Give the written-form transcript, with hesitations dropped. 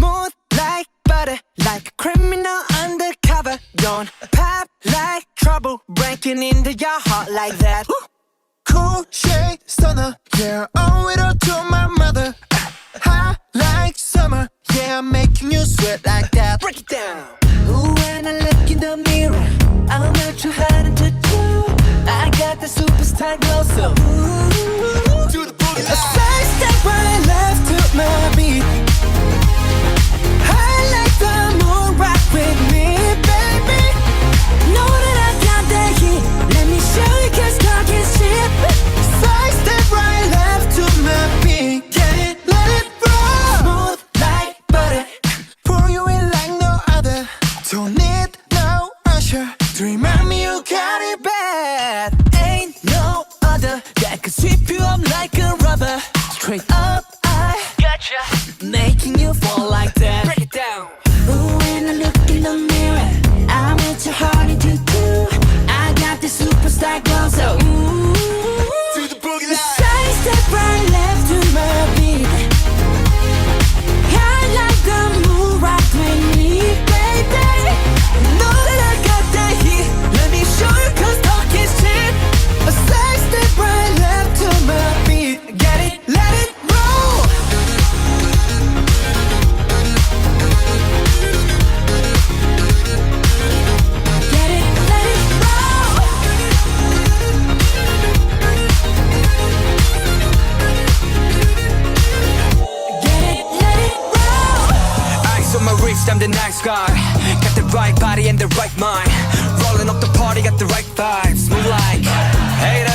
Smooth like butter, like a criminal undercover. Don't pop like trouble, breaking into your heart like that. Cool shade stunner, yeah, owe it all to my mother. Hot like summer, yeah, I'm making you sweat like that. Break it down. Ooh, when I look in the mirror, I'm not too hard to do. I got the superstar glow, so ooh, Do the boogie a side step right left to my beat. I like the moon rock with me, baby. Know that I got that heat. Let me show you 'cause talk is cheap. Side step right left to my beat. Get it, let it roll. Smooth like butter. Pour you in like no other. Don't need no usher to remind me you got it bad. Ain't no other that could sweep you up like a rubber. Straight up, I gotcha, making you fall like that. Break it down. Ooh, when I look in the mirror, I'm at your heart to do. I got the superstar glow, so ooh, Do the boogie line. side step right left to my beat. I like the moon rock with me, baby. Know that I got that heat. Let me show you 'cause talk is cheap. A side step right left to my beat. Get it, let it roll. Get it, let it roll. Get it, let it roll. Ice on my wrist, I'm the nice guy. Got the right body and the right mind. Rolling up the party, got the right vibes. Move like haters.